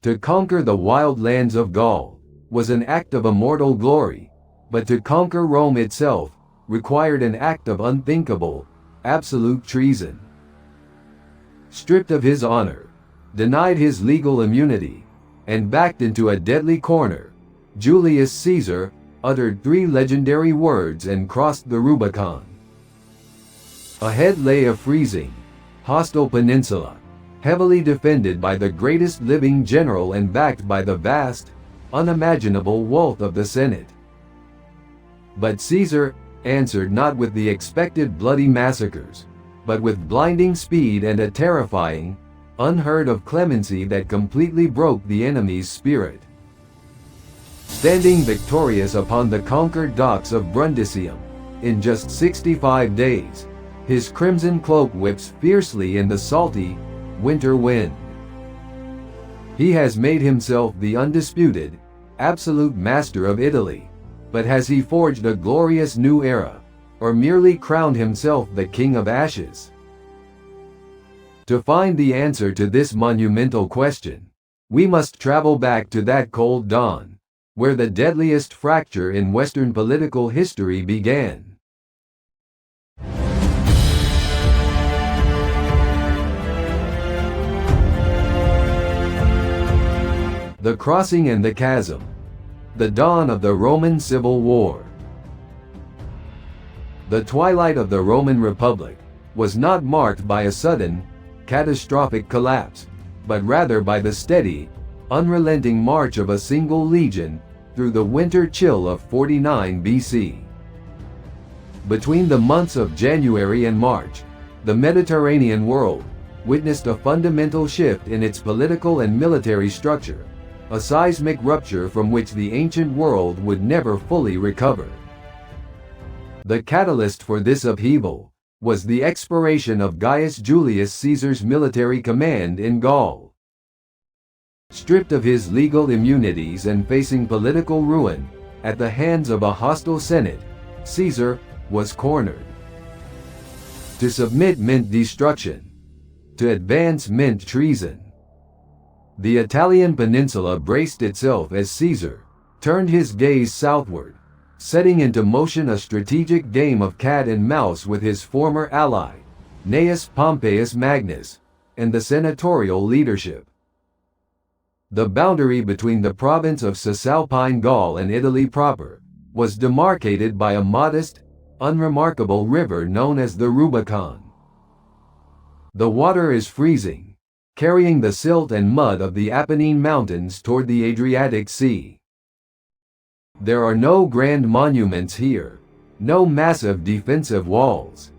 To conquer the wild lands of Gaul was an act of immortal glory, but to conquer Rome itself required an act of unthinkable, absolute treason. Stripped of his honor, denied his legal immunity, and backed into a deadly corner, Julius Caesar uttered 3 legendary words and crossed the Rubicon. Ahead lay a freezing, hostile peninsula, heavily defended by the greatest living general and backed by the vast, unimaginable wealth of the Senate. But Caesar answered not with the expected bloody massacres, but with blinding speed and a terrifying, unheard-of clemency that completely broke the enemy's spirit. Standing victorious upon the conquered docks of Brundisium, in just 65 days, his crimson cloak whips fiercely in the salty, winter wind. He has made himself the undisputed, absolute master of Italy, but has he forged a glorious new era, or merely crowned himself the King of Ashes? To find the answer to this monumental question, we must travel back to that cold dawn, where the deadliest fracture in Western political history began. The Crossing and the Chasm. The dawn of the Roman Civil War. The twilight of the Roman Republic was not marked by a sudden, catastrophic collapse, but rather by the steady, unrelenting march of a single legion through the winter chill of 49 BC. Between the months of January and March, the Mediterranean world witnessed a fundamental shift in its political and military structure, a seismic rupture from which the ancient world would never fully recover. The catalyst for this upheaval was the expiration of Gaius Julius Caesar's military command in Gaul. Stripped of his legal immunities and facing political ruin at the hands of a hostile Senate, Caesar was cornered. To submit meant destruction. To advance meant treason. The Italian peninsula braced itself as Caesar turned his gaze southward, setting into motion a strategic game of cat and mouse with his former ally, Gnaeus Pompeius Magnus, and the senatorial leadership. The boundary between the province of Cisalpine Gaul and Italy proper was demarcated by a modest, unremarkable river known as the Rubicon. The water is freezing, carrying the silt and mud of the Apennine Mountains toward the Adriatic Sea. There are no grand monuments here, no massive defensive walls.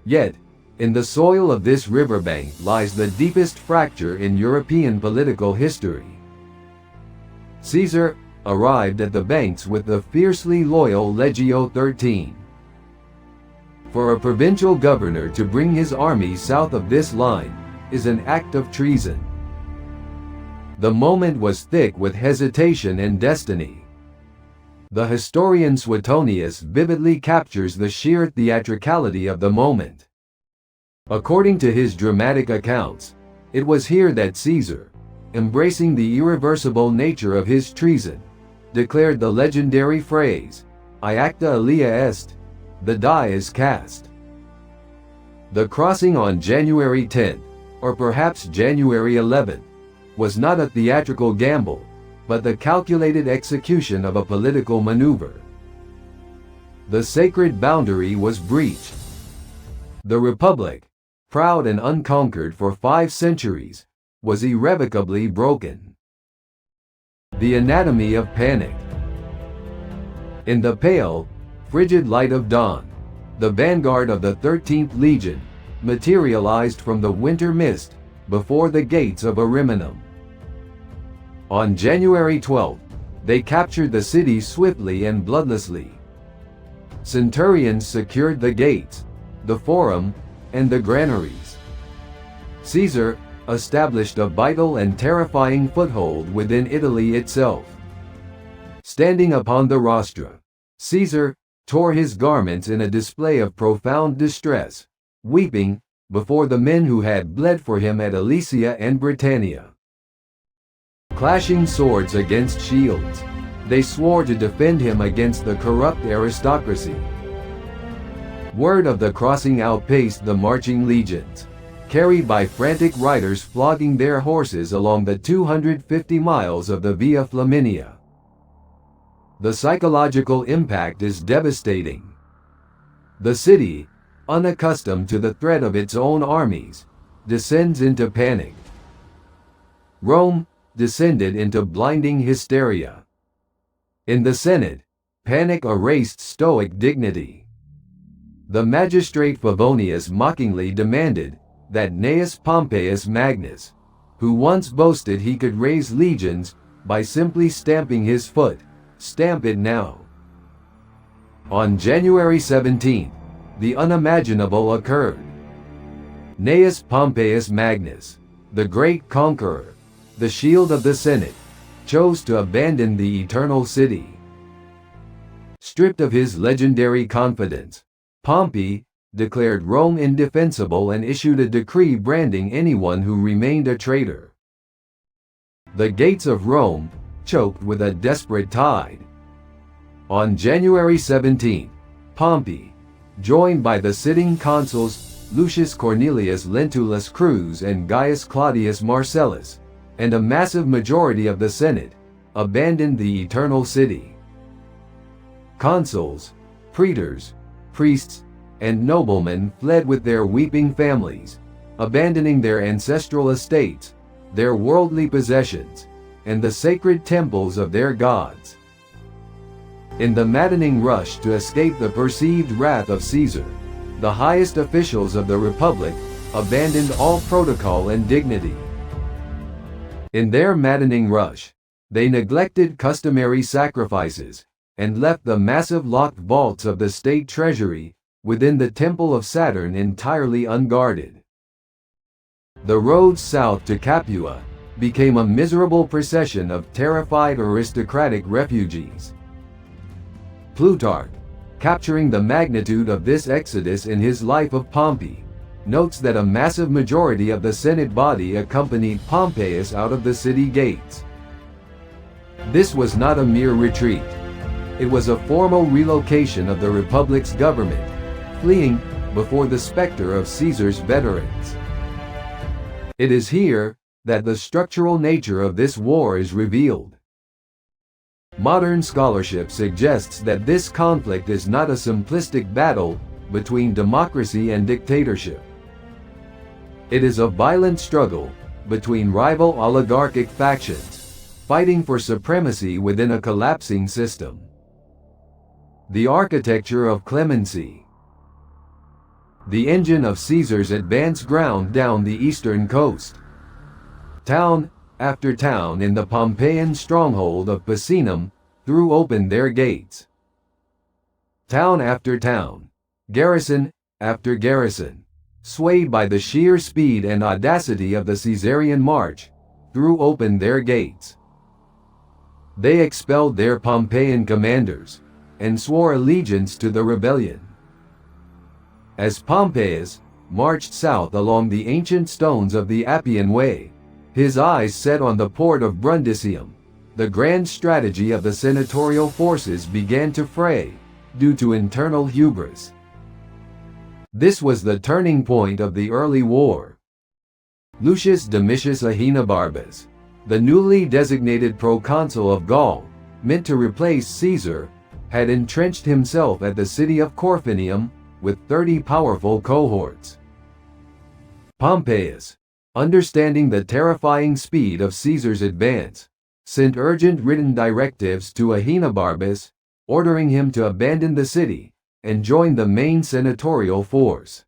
Yet, in the soil of this riverbank lies the deepest fracture in European political history. Caesar arrived at the banks with the fiercely loyal Legio XIII. For a provincial governor to bring his army south of this line is an act of treason. The moment was thick with hesitation and destiny. The historian Suetonius vividly captures the sheer theatricality of the moment. According to his dramatic accounts, it was here that Caesar, embracing the irreversible nature of his treason, declared the legendary phrase, "I acta alia est," the die is cast. The crossing on January 10th, or perhaps January 11th, was not a theatrical gamble, but the calculated execution of a political maneuver. The sacred boundary was breached. The Republic, proud and unconquered for 5 centuries, was irrevocably broken. The anatomy of panic. In the pale, frigid light of dawn, the vanguard of the 13th Legion materialized from the winter mist before the gates of Ariminum. On January 12th, they captured the city swiftly and bloodlessly. Centurions secured the gates, the forum, and the granaries. Caesar established a vital and terrifying foothold within Italy itself. Standing upon the rostra, Caesar tore his garments in a display of profound distress, weeping before the men who had bled for him at Alesia and Britannia. clashing swords against shields. They swore to defend him against the corrupt aristocracy. Word of the crossing outpaced the marching legions, carried by frantic riders flogging their horses along the 250 miles of the Via Flaminia. The psychological impact is devastating. The city, unaccustomed to the threat of its own armies, descends into panic. Rome descended into blinding hysteria. In the Senate, panic erased stoic dignity. The magistrate Favonius mockingly demanded that Gnaeus Pompeius Magnus, who once boasted he could raise legions by simply stamping his foot, stamp it now. On January 17, the unimaginable occurred. Gnaeus Pompeius Magnus, the great conqueror, the shield of the Senate, chose to abandon the eternal city. Stripped of his legendary confidence, Pompey declared Rome indefensible and issued a decree branding anyone who remained a traitor. The gates of Rome choked with a desperate tide. On January 17, Pompey, joined by the sitting consuls Lucius Cornelius Lentulus Crus and Gaius Claudius Marcellus, and a massive majority of the Senate, abandoned the eternal city. Consuls, praetors, priests, and noblemen fled with their weeping families, abandoning their ancestral estates, their worldly possessions, and the sacred temples of their gods. In the maddening rush to escape the perceived wrath of Caesar, the highest officials of the Republic abandoned all protocol and dignity. In their maddening rush, they neglected customary sacrifices and left the massive locked vaults of the state treasury within the Temple of Saturn entirely unguarded. The road south to Capua became a miserable procession of terrified aristocratic refugees. Plutarch, capturing the magnitude of this exodus in his Life of Pompey, notes that a massive majority of the Senate body accompanied Pompeius out of the city gates. This was not a mere retreat. It was a formal relocation of the Republic's government, fleeing before the specter of Caesar's veterans. It is here that the structural nature of this war is revealed. Modern scholarship suggests that this conflict is not a simplistic battle between democracy and dictatorship. It is a violent struggle between rival oligarchic factions, fighting for supremacy within a collapsing system. The architecture of clemency. The engine of Caesar's advance ground down the eastern coast. Town after town in the Pompeian stronghold of Picenum threw open their gates. Town after town, garrison after garrison, swayed by the sheer speed and audacity of the Caesarian march, threw open their gates. They expelled their Pompeian commanders and swore allegiance to the rebellion. As Pompeius marched south along the ancient stones of the Appian Way, his eyes set on the port of Brundisium, the grand strategy of the senatorial forces began to fray, due to internal hubris. This was the turning point of the early war. Lucius Domitius Ahenobarbus, the newly designated proconsul of Gaul, meant to replace Caesar, had entrenched himself at the city of Corfinium with 30 powerful cohorts. Pompeius, understanding the terrifying speed of Caesar's advance, sent urgent written directives to Ahenobarbus, ordering him to abandon the city and join the main senatorial force.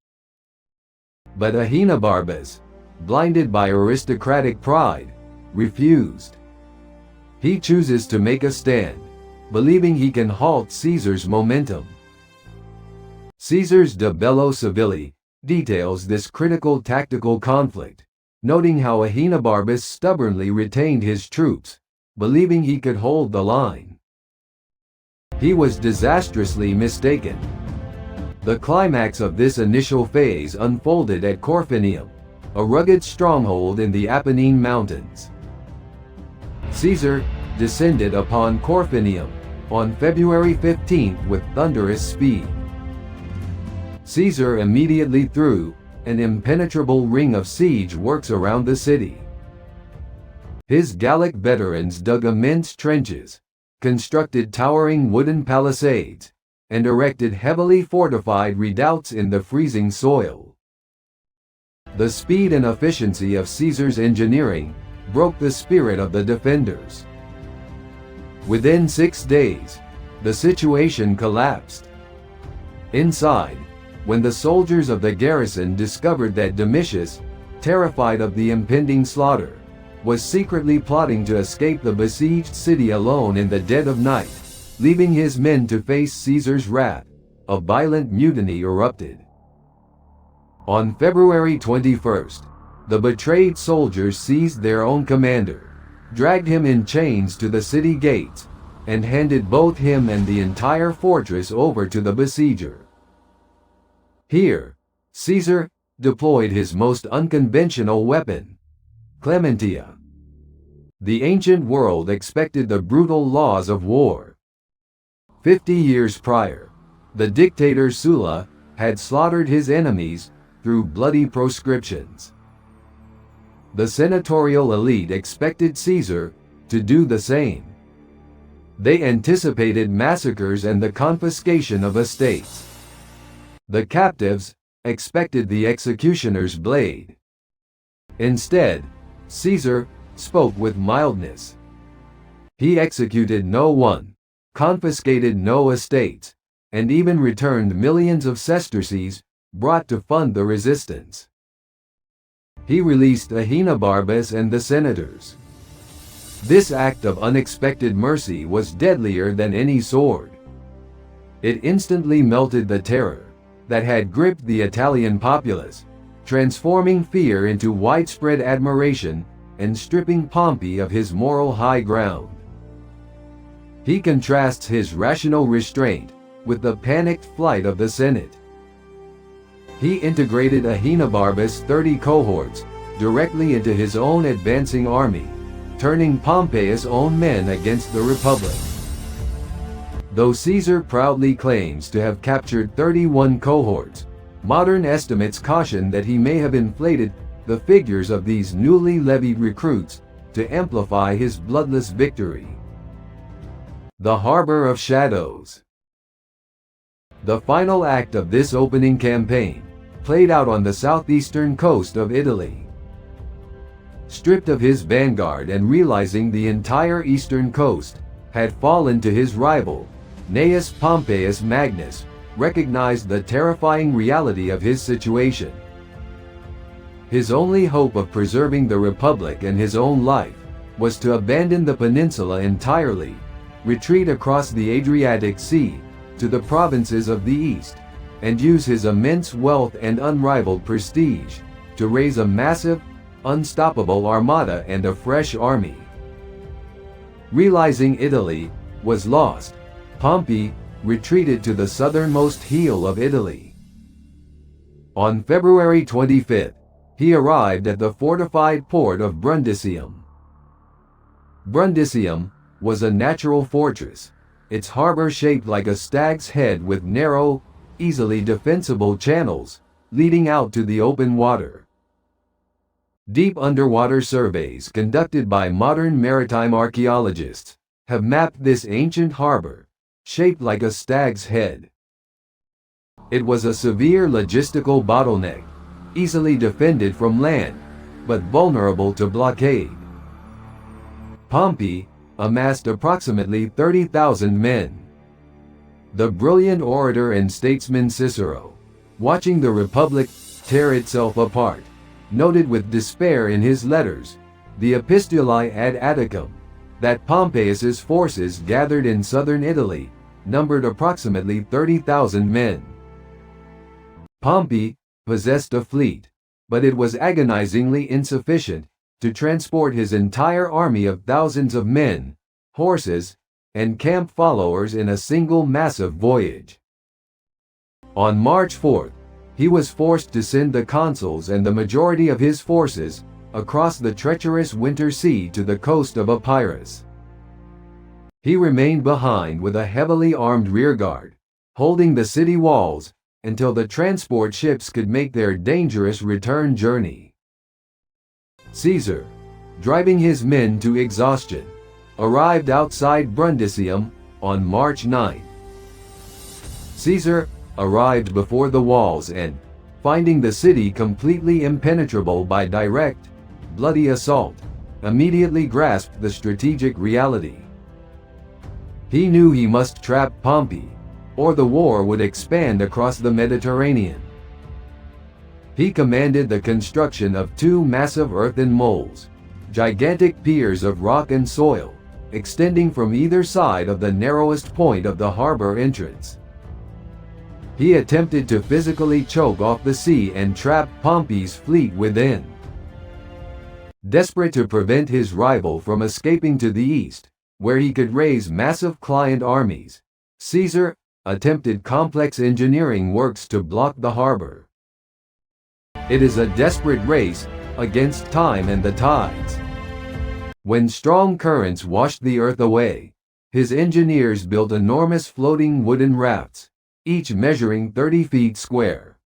But Ahenobarbus, blinded by aristocratic pride, refused. He chooses to make a stand, believing he can halt Caesar's momentum. Caesar's De Bello Civili details this critical tactical conflict, noting how Ahenobarbus stubbornly retained his troops, believing he could hold the line. He was disastrously mistaken. The climax of this initial phase unfolded at Corfinium, a rugged stronghold in the Apennine Mountains. Caesar descended upon Corfinium on February 15 with thunderous speed. Caesar immediately threw an impenetrable ring of siege works around the city. His Gallic veterans dug immense trenches, constructed towering wooden palisades, and erected heavily fortified redoubts in the freezing soil. The speed and efficiency of Caesar's engineering broke the spirit of the defenders. Within 6 days, the situation collapsed. Inside, when the soldiers of the garrison discovered that Domitius, terrified of the impending slaughter, was secretly plotting to escape the besieged city alone in the dead of night, leaving his men to face Caesar's wrath, a violent mutiny erupted. On February 21st, the betrayed soldiers seized their own commander, dragged him in chains to the city gates, and handed both him and the entire fortress over to the besieger. Here, Caesar deployed his most unconventional weapon, clementia. The ancient world expected the brutal laws of war. 50 years prior, the dictator Sulla had slaughtered his enemies through bloody proscriptions. The senatorial elite expected Caesar to do the same. They anticipated massacres and the confiscation of estates. The captives expected the executioner's blade. Instead, Caesar spoke with mildness. He executed no one, confiscated no estates, and even returned millions of sesterces brought to fund the resistance. He released Ahenobarbus and the senators. This act of unexpected mercy was deadlier than any sword. It instantly melted the terror that had gripped the Italian populace, transforming fear into widespread admiration and stripping Pompey of his moral high ground. He contrasts his rational restraint with the panicked flight of the Senate. He integrated Ahenobarbus' 30 cohorts directly into his own advancing army, turning Pompey's own men against the Republic. Though Caesar proudly claims to have captured 31 cohorts, modern estimates caution that he may have inflated the figures of these newly levied recruits to amplify his bloodless victory. The Harbor of Shadows. The final act of this opening campaign played out on the southeastern coast of Italy. Stripped of his vanguard and realizing the entire eastern coast had fallen to his rival, Gnaeus Pompeius Magnus recognized the terrifying reality of his situation. His only hope of preserving the Republic and his own life was to abandon the peninsula entirely, retreat across the Adriatic Sea to the provinces of the east, and use his immense wealth and unrivaled prestige to raise a massive, unstoppable armada and a fresh army. Realizing Italy was lost, Pompey retreated to the southernmost heel of Italy. On February 25, he arrived at the fortified port of Brundisium. Brundisium was a natural fortress, its harbor shaped like a stag's head with narrow, easily defensible channels leading out to the open water. Deep underwater surveys conducted by modern maritime archaeologists have mapped this ancient harbor, shaped like a stag's head. It was a severe logistical bottleneck, easily defended from land, but vulnerable to blockade. Pompey amassed approximately 30,000 men. The brilliant orator and statesman Cicero, watching the Republic tear itself apart, noted with despair in his letters, the Epistulae ad Atticum, that Pompeius's forces gathered in southern Italy numbered approximately 30,000 men. Pompey possessed a fleet, but it was agonizingly insufficient to transport his entire army of thousands of men, horses, and camp followers in a single massive voyage. On March 4, he was forced to send the consuls and the majority of his forces across the treacherous winter sea to the coast of Epirus. He remained behind with a heavily armed rearguard, holding the city walls until the transport ships could make their dangerous return journey. Caesar, driving his men to exhaustion, arrived outside Brundisium on March 9. Caesar arrived before the walls and, finding the city completely impenetrable by direct, bloody assault, immediately grasped the strategic reality. He knew he must trap Pompey, or the war would expand across the Mediterranean. He commanded the construction of two massive earthen moles, gigantic piers of rock and soil, extending from either side of the narrowest point of the harbor entrance. He attempted to physically choke off the sea and trap Pompey's fleet within. Desperate to prevent his rival from escaping to the east, where he could raise massive client armies, Caesar attempted complex engineering works to block the harbor. It is a desperate race against time and the tides. When strong currents washed the earth away, his engineers built enormous floating wooden rafts, each measuring 30 feet square.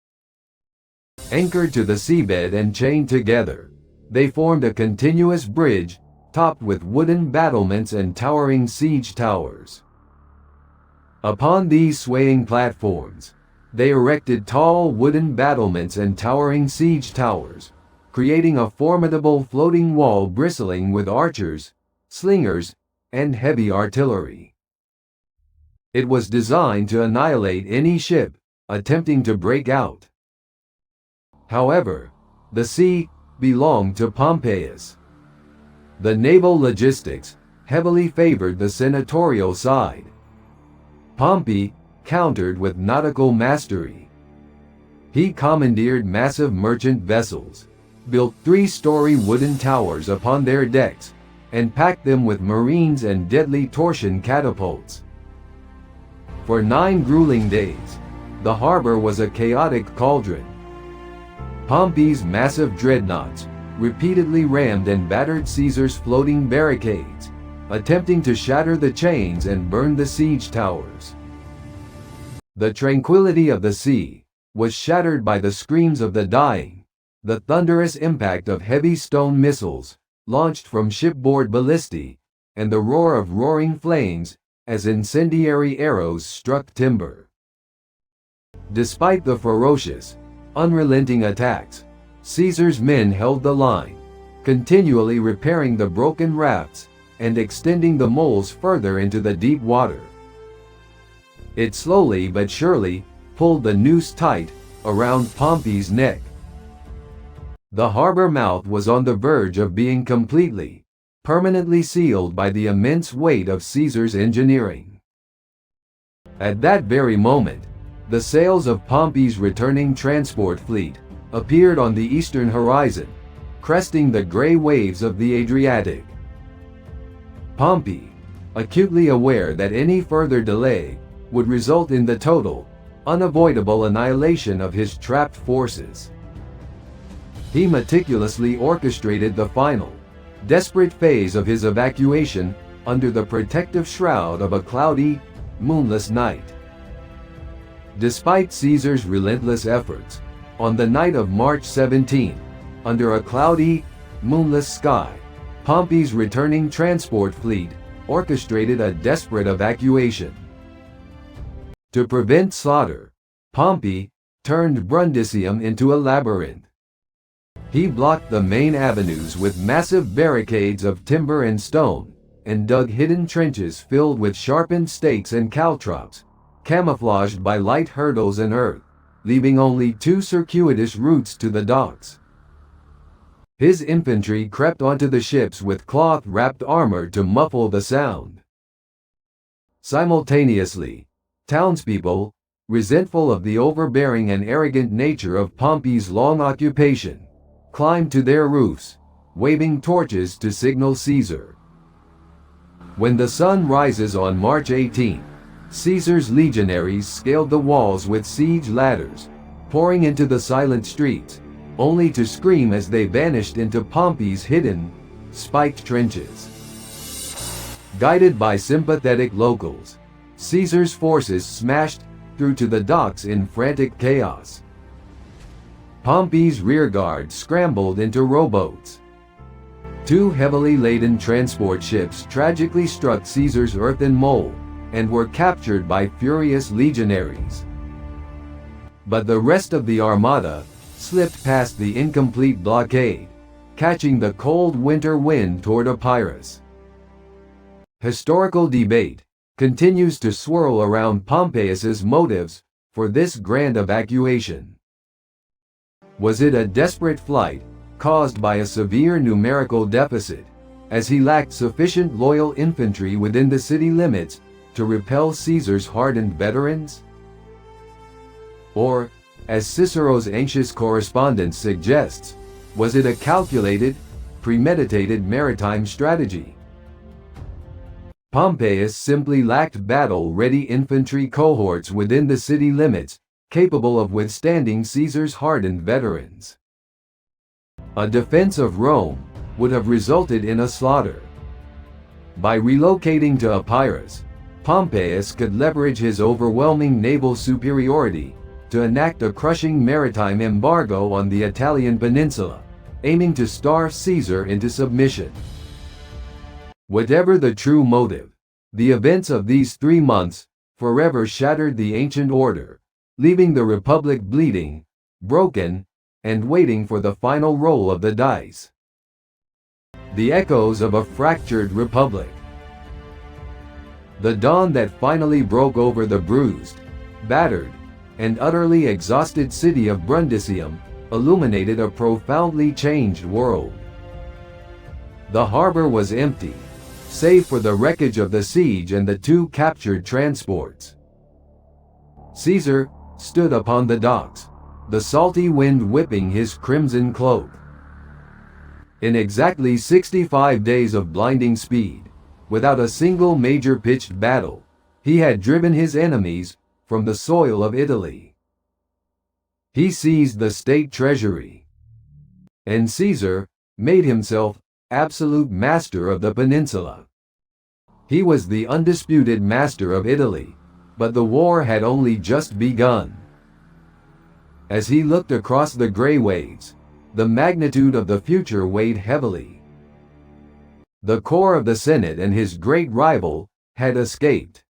Anchored to the seabed and chained together, they formed a continuous bridge topped with wooden battlements and towering siege towers. Upon these swaying platforms, they erected tall wooden battlements and towering siege towers, creating a formidable floating wall bristling with archers, slingers, and heavy artillery. It was designed to annihilate any ship attempting to break out. However, the sea belonged to Pompeius. The naval logistics heavily favored the senatorial side. Pompey countered with nautical mastery. He commandeered massive merchant vessels, built three-story wooden towers upon their decks, and packed them with marines and deadly torsion catapults. For 9 grueling days, the harbor was a chaotic cauldron. Pompey's massive dreadnoughts repeatedly rammed and battered Caesar's floating barricades, attempting to shatter the chains and burn the siege towers. The tranquility of the sea was shattered by the screams of the dying, the thunderous impact of heavy stone missiles launched from shipboard ballistae, and the roar of roaring flames as incendiary arrows struck timber. Despite the ferocious, unrelenting attacks, Caesar's men held the line, continually repairing the broken rafts and extending the moles further into the deep water. It slowly but surely pulled the noose tight around Pompey's neck. The harbor mouth was on the verge of being completely, permanently sealed by the immense weight of Caesar's engineering. At that very moment, the sails of Pompey's returning transport fleet appeared on the eastern horizon, cresting the gray waves of the Adriatic. Pompey, acutely aware that any further delay would result in the total, unavoidable annihilation of his trapped forces, he meticulously orchestrated the final, desperate phase of his evacuation under the protective shroud of a cloudy, moonless night. Despite Caesar's relentless efforts, on the night of March 17, under a cloudy, moonless sky, Pompey's returning transport fleet orchestrated a desperate evacuation. To prevent slaughter, Pompey turned Brundisium into a labyrinth. He blocked the main avenues with massive barricades of timber and stone, and dug hidden trenches filled with sharpened stakes and caltrops, camouflaged by light hurdles and earth, leaving only 2 circuitous routes to the docks. His infantry crept onto the ships with cloth-wrapped armor to muffle the sound. Simultaneously, townspeople, resentful of the overbearing and arrogant nature of Pompey's long occupation, climbed to their roofs, waving torches to signal Caesar. When the sun rises on March 18, Caesar's legionaries scaled the walls with siege ladders, pouring into the silent streets, only to scream as they vanished into Pompey's hidden, spiked trenches. Guided by sympathetic locals, Caesar's forces smashed through to the docks in frantic chaos. Pompey's rearguard scrambled into rowboats. Two heavily laden transport ships tragically struck Caesar's earthen mole and were captured by furious legionaries. But the rest of the armada slipped past the incomplete blockade, catching the cold winter wind toward Epirus. Historical debate continues to swirl around Pompeius's motives for this grand evacuation. Was it a desperate flight caused by a severe numerical deficit, as he lacked sufficient loyal infantry within the city limits to repel Caesar's hardened veterans? Or, as Cicero's anxious correspondence suggests, was it a calculated, premeditated maritime strategy? Pompeius simply lacked battle-ready infantry cohorts within the city limits capable of withstanding Caesar's hardened veterans. A defense of Rome would have resulted in a slaughter. By relocating to Epirus, Pompeius could leverage his overwhelming naval superiority to enact a crushing maritime embargo on the Italian peninsula, aiming to starve Caesar into submission. Whatever the true motive, the events of these 3 months forever shattered the ancient order, leaving the Republic bleeding, broken, and waiting for the final roll of the dice. The echoes of a fractured republic. The dawn that finally broke over the bruised, battered, and utterly exhausted city of Brundisium illuminated a profoundly changed world. The harbor was empty, save for the wreckage of the siege and the 2 captured transports. Caesar stood upon the docks, the salty wind whipping his crimson cloak. In exactly 65 days of blinding speed, without a single major pitched battle, he had driven his enemies from the soil of Italy. He seized the state treasury. And Caesar made himself absolute master of the peninsula. He was the undisputed master of Italy, but the war had only just begun. As he looked across the gray waves, the magnitude of the future weighed heavily. The core of the Senate and his great rival had escaped.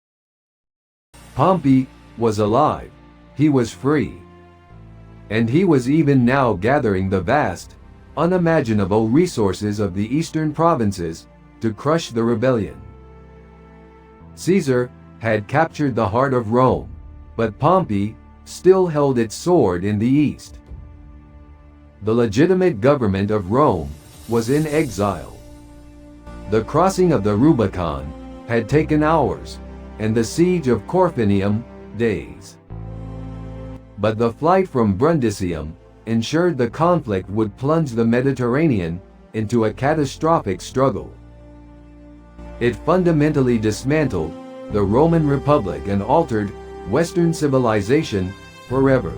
Pompey was alive, he was free. And he was even now gathering the vast, unimaginable resources of the eastern provinces to crush the rebellion. Caesar had captured the heart of Rome, but Pompey still held its sword in the east. The legitimate government of Rome was in exile. The crossing of the Rubicon had taken hours, and the siege of Corfinium, days. But the flight from Brundisium ensured the conflict would plunge the Mediterranean into a catastrophic struggle. It fundamentally dismantled the Roman Republic and altered Western civilization forever.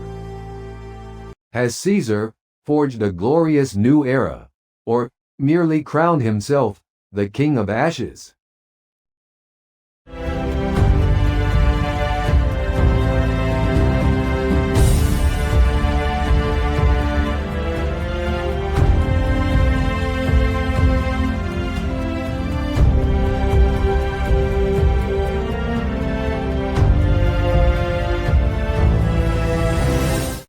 Has Caesar forged a glorious new era, or merely crowned himself the King of Ashes?